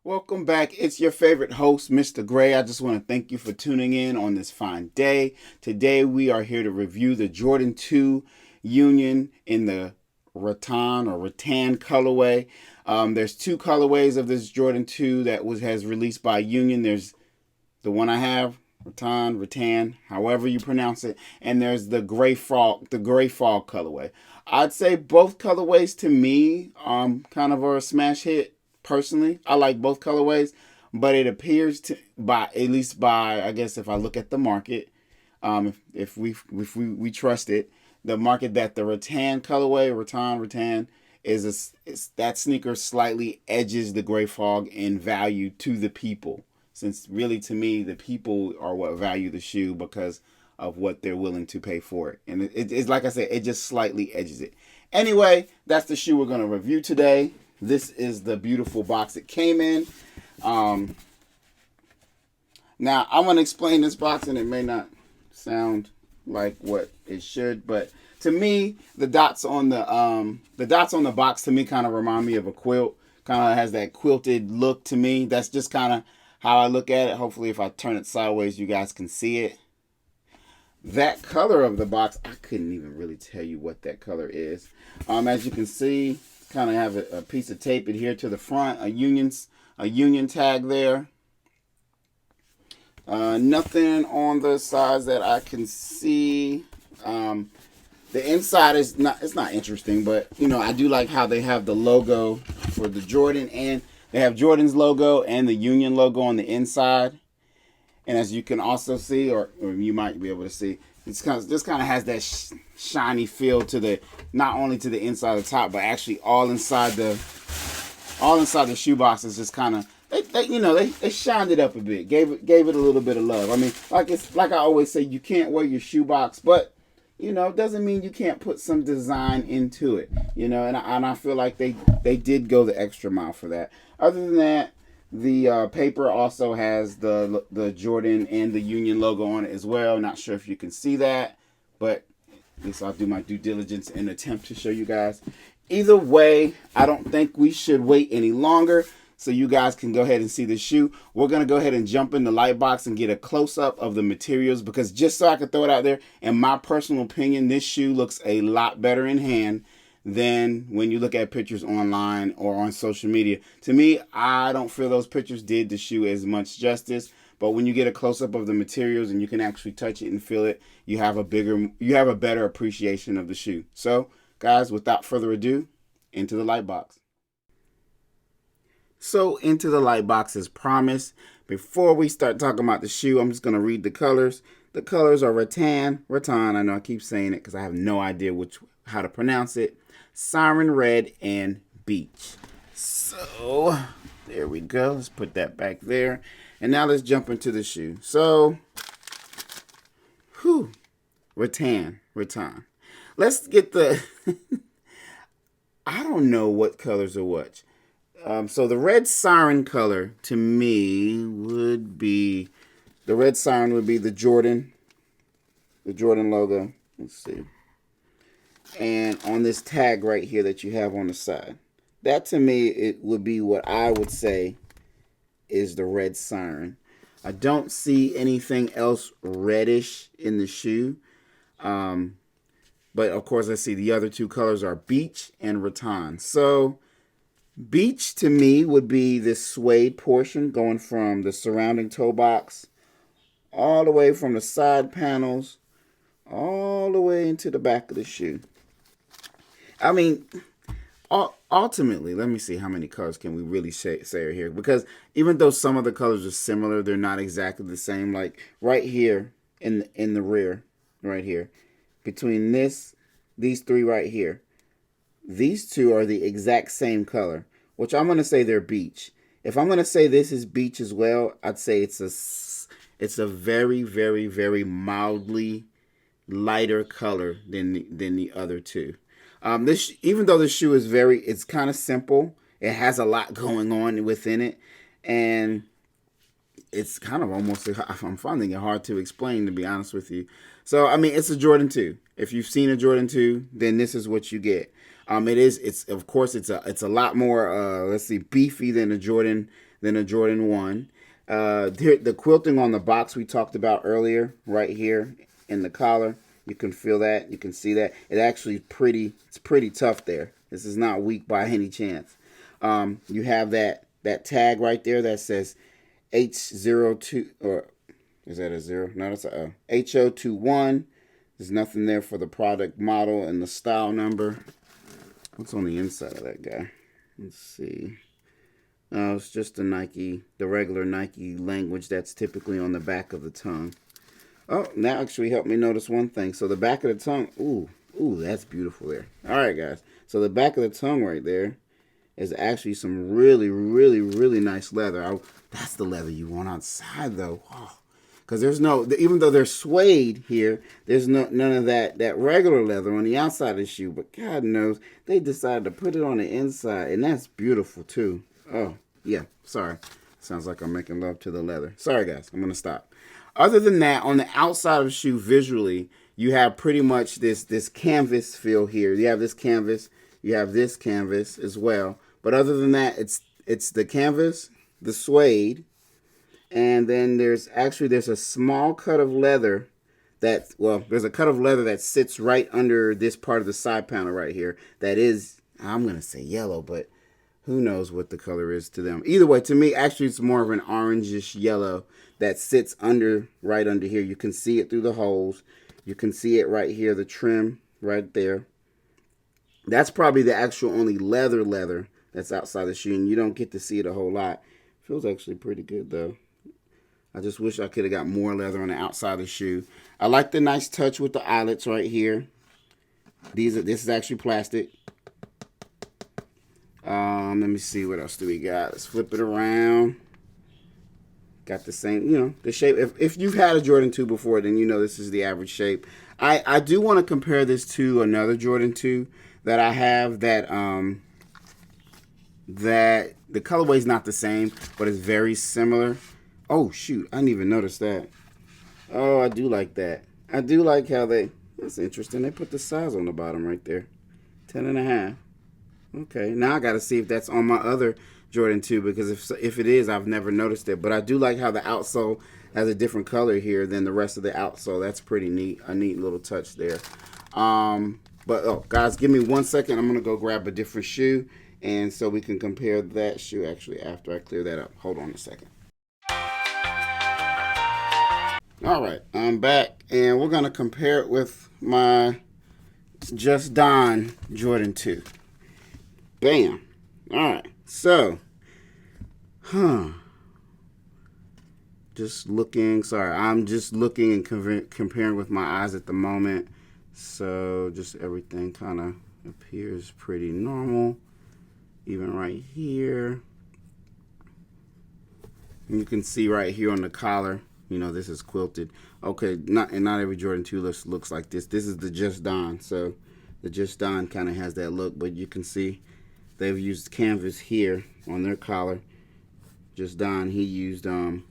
Welcome back. It's your favorite host, Mr. Gray. I just want to thank you for tuning in on this fine day. Today we are here to review the Jordan 2 Union in the Rattan colorway. There's two colorways of this Jordan 2 that has released by Union. There's the one I have, Rattan, however you pronounce it, and there's the gray fog colorway. I'd say both colorways to me kind of are a smash hit. Personally, I like both colorways, but it appears to by at least by I guess if I look at the market, if we trust it, the market that the Rattan is that sneaker slightly edges the gray fog in value to the people. Since really to me the people are what value the shoe because of what they're willing to pay for it, and it's like I said, it just slightly edges it. Anyway, that's the shoe we're gonna review today. This is the beautiful box it came in. Um, Now I'm gonna explain this box, and it may not sound like what it should, but to me, the dots on the box to me kind of remind me of a quilt. Kind of has that quilted look to me. That's just kind of how I look at it. Hopefully, if I turn it sideways, you guys can see it. That color of the box, I couldn't even really tell you what that color is. As you can see, kind of have a piece of tape adhered to the front, a union tag there. Nothing on the sides that I can see. The inside is not, it's not interesting, but I do like how they have the logo for the Jordan, and they have Jordan's logo and the Union logo on the inside. And as you can also see, or you might be able to see, this kind of has that shiny feel to the, not only to the inside of the top, but actually all inside the shoebox is just kind of, they shined it up a bit, gave it a little bit of love. I mean, like I always say, you can't wear your shoebox, but it doesn't mean you can't put some design into it. And I feel like they did go the extra mile for that. Other than that, the paper also has the Jordan and the Union logo on it as well. Not sure if you can see that, but at least I'll do my due diligence and attempt to show you guys. Either way, I don't think we should wait any longer, so you guys can go ahead and see the shoe. We're going to go ahead and jump in the light box and get a close-up of the materials, because just so I can throw it out there, in my personal opinion, this shoe looks a lot better in hand than when you look at pictures online or on social media. To me, I don't feel those pictures did the shoe as much justice. But when you get a close-up of the materials and you can actually touch it and feel it, you have a better appreciation of the shoe. So, guys, without further ado, into the light box. So, into the light box as promised. Before we start talking about the shoe, I'm just going to read the colors. The colors are Rattan. I know I keep saying it because I have no idea how to pronounce it. Siren Red and Beach. So, there we go. Let's put that back there. And now let's jump into the shoe. So, Rattan. Let's get the, I don't know what colors are what. So the red siren color to me would be, the red siren would be the Jordan logo. Let's see. And on this tag right here that you have on the side, that to me, it would be what I would say is the red siren. I don't see anything else reddish in the shoe. But of course, I see the other two colors are Beach and Rattan. So Beach to me would be this suede portion going from the surrounding toe box all the way from the side panels all the way into the back of the shoe. I mean, ultimately, let me see how many colors can we really say here. Because even though some of the colors are similar, they're not exactly the same. Like right here in the rear, right here, between these three right here, these two are the exact same color, which I'm going to say they're beach. If I'm going to say this is beach as well, I'd say it's a very, very, very mildly lighter color than the other two. This, even though the shoe is it's kind of simple. It has a lot going on within it, and it's kind of almost, I'm finding it hard to explain, to be honest with you. So, I mean, it's a Jordan 2. If you've seen a Jordan 2, then this is what you get. It's of course, it's a lot more, beefy than the Jordan than a Jordan 1. The quilting on the box we talked about earlier, right here in the collar, you can feel that. You can see that. It's pretty tough there. This is not weak by any chance. You have that tag right there that says H02, or is that a 0? No, that's a O. HO21. There's nothing there for the product model and the style number. What's on the inside of that guy? Let's see. It's just the regular Nike language that's typically on the back of the tongue. Oh, that actually helped me notice one thing. So the back of the tongue, ooh, that's beautiful there. All right, guys. So the back of the tongue right there is actually some really, really, really nice leather. That's the leather you want outside, though. Oh, because even though they're suede here, there's none of that regular leather on the outside of the shoe. But God knows they decided to put it on the inside, and that's beautiful too. Oh, yeah. Sorry. Sounds like I'm making love to the leather. Sorry, guys. I'm going to stop. Other than that, on the outside of the shoe visually, you have pretty much this canvas feel here. You have this canvas. You have this canvas as well. But other than that, it's the canvas, the suede, and then there's a small cut of leather there's a cut of leather that sits right under this part of the side panel right here. That is, I'm going to say yellow, but who knows what the color is to them. Either way, to me, actually, it's more of an orangish yellow that sits right under here. You can see it through the holes. You can see it right here, the trim right there. That's probably the actual only leather that's outside the shoe, and you don't get to see it a whole lot. Feels actually pretty good, though. I just wish I could have got more leather on the outside of the shoe. I like the nice touch with the eyelets right here. This is actually plastic. Let me see, what else do we got? Let's flip it around. Got the same, the shape. If you've had a Jordan 2 before, then you know this is the average shape. I do want to compare this to another Jordan 2 that I have that the colorway is not the same, but it's very similar. Oh, shoot. I didn't even notice that. Oh, I do like that. I do like how that's interesting. They put the size on the bottom right there. 10.5. Okay, now I got to see if that's on my other Jordan 2, because if it is, I've never noticed it. But I do like how the outsole has a different color here than the rest of the outsole. That's pretty neat. A neat little touch there. Guys, give me 1 second. I'm going to go grab a different shoe, and so we can compare that shoe actually after I clear that up. Hold on a second. All right, I'm back, and we're going to compare it with my Just Don Jordan 2. Bam. All right. So, just looking. Sorry, I'm just looking and comparing with my eyes at the moment. So, just everything kind of appears pretty normal. Even right here. And you can see right here on the collar, this is quilted. Okay, not every Jordan 2 looks like this. This is the Just Don. So, the Just Don kind of has that look, but you can see they've used canvas here on their collar. Just Don, he used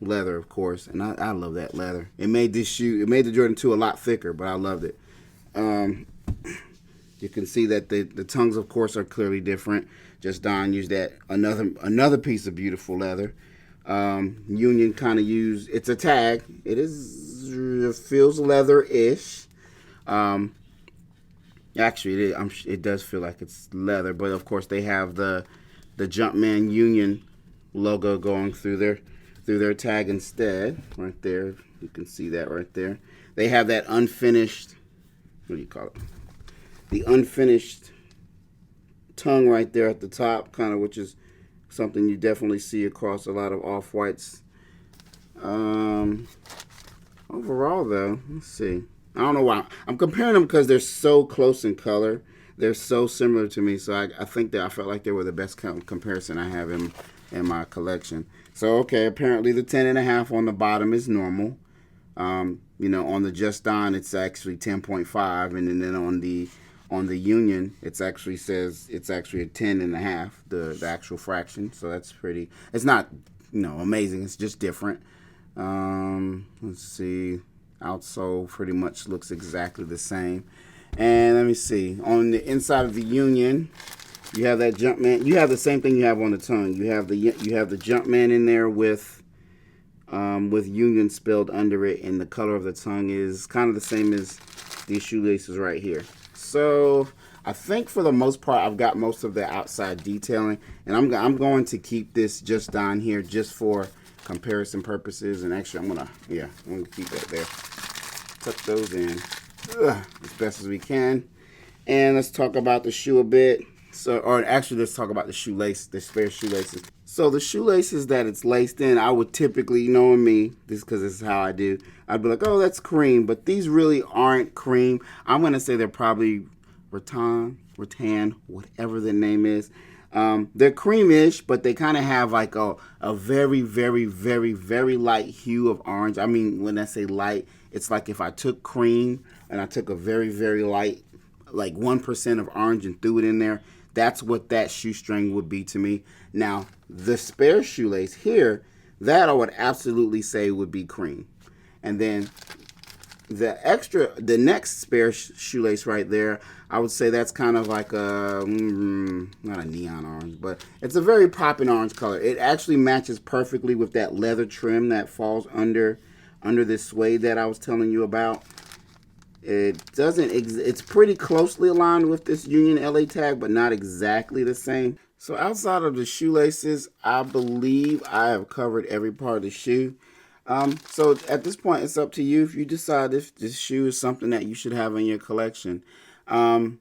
leather, of course, and I love that leather. It made the Jordan 2 a lot thicker, but I loved it. You can see that the tongues, of course, are clearly different. Just Don used that another piece of beautiful leather. Union kind of used, it's a tag. It feels leather-ish. Actually, it does feel like it's leather, but of course they have the Jumpman Union logo going through their tag instead. Right there, you can see that right there. They have that unfinished, what do you call it? The unfinished tongue right there at the top, kind of, which is something you definitely see across a lot of off-whites. Overall, though, let's see. I don't know why. I'm comparing them because they're so close in color. They're so similar to me. So I think that I felt like they were the best comparison I have in my collection. So, okay, apparently the 10.5 on the bottom is normal. On the Just Don, it's actually 10.5. And then on the Union, it's actually a 10.5, the actual fraction. So that's pretty. It's not, amazing. It's just different. Let's see. Outsole pretty much looks exactly the same. And let me see. On the inside of the Union, You have that Jumpman. You have the same thing you have on the tongue. You have the Jumpman in there with Union spelled under it, and the color of the tongue is kind of the same as these shoelaces right here. So I think for the most part I've got most of the outside detailing, and I'm going to keep this just down here just for comparison purposes. And actually I'm gonna keep that there. Tuck those in as best as we can. And let's talk about the shoe a bit. Or actually, let's talk about the shoelace, the spare shoelaces. So the shoelaces that it's laced in, I would typically, knowing me, this because this is how I do, I'd be like, oh, that's cream. But these really aren't cream. I'm going to say they're probably Rattan, whatever the name is. They're creamish, but they kind of have like a very, very, very, very light hue of orange. I mean, when I say light, it's like if I took cream and I took a very, very light, like 1% of orange and threw it in there. That's what that shoestring would be to me. Now, the spare shoelace here, that I would absolutely say would be cream. And then the next spare shoelace right there, I would say that's kind of like a, not a neon orange, but it's a very popping orange color. It actually matches perfectly with that leather trim that falls under this suede that I was telling you about. It doesn't, it's pretty closely aligned with this Union LA tag, but not exactly the same. So outside of the shoelaces, I believe I have covered every part of the shoe. So at this point, it's up to you if you decide if this shoe is something that you should have in your collection. Jordan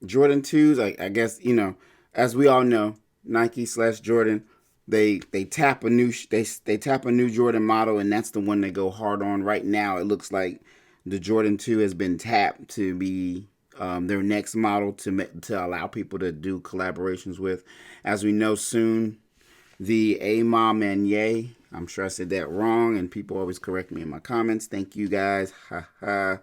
2s, I guess, you know, as we all know, Nike/Jordan, they tap a new they tap a new Jordan model, and that's the one they go hard on. Right now, it looks like the Jordan 2 has been tapped to be their next model to allow people to do collaborations with. As we know, soon the A-Mom and Ye, I'm sure I said that wrong, and people always correct me in my comments. Thank you guys. That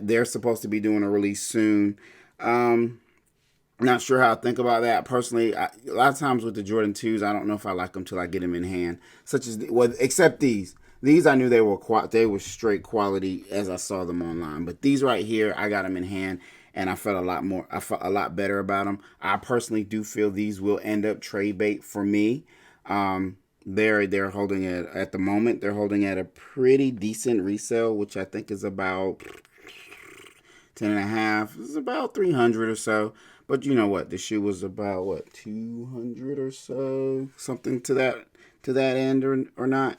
they're supposed to be doing a release soon. Not sure how I think about that personally. A lot of times with the Jordan 2s, I don't know if I like them till I get them in hand. Such as except these. These I knew they were straight quality as I saw them online. But these right here, I got them in hand, and I felt a lot better about them. I personally do feel these will end up trade bait for me. They're holding it at the moment. They're holding at a pretty decent resale, which I think is about 10 and a half. It's about 300 or so. But you know what? The shoe was about what, 200 or so, something to that end or not.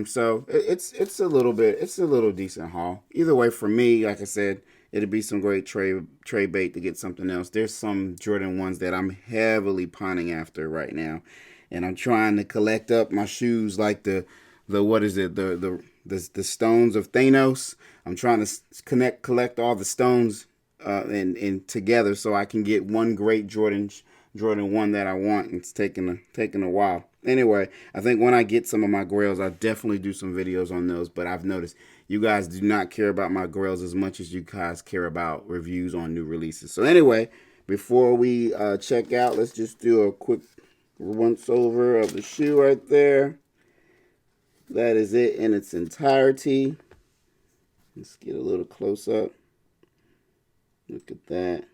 So it's a little decent haul. Either way, for me, like I said, it'd be some great trade bait to get something else. There's some Jordan 1s that I'm heavily pining after right now, and I'm trying to collect up my shoes like the what is it, the stones of Thanos. I'm trying to collect all the stones and together so I can get one great Jordan 1 that I want. It's taking a while. Anyway, I think when I get some of my grails, I'll definitely do some videos on those. But I've noticed you guys do not care about my grails as much as you guys care about reviews on new releases. So anyway, before we check out, let's just do a quick once over of the shoe right there. That is it in its entirety. Let's get a little close up. Look at that.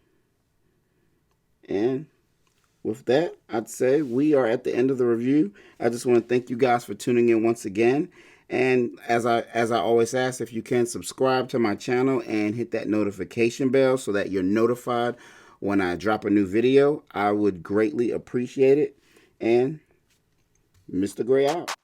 And with that, I'd say we are at the end of the review. I just want to thank you guys for tuning in once again. And as I always ask, if you can subscribe to my channel and hit that notification bell so that you're notified when I drop a new video, I would greatly appreciate it. And Mr. Gray out.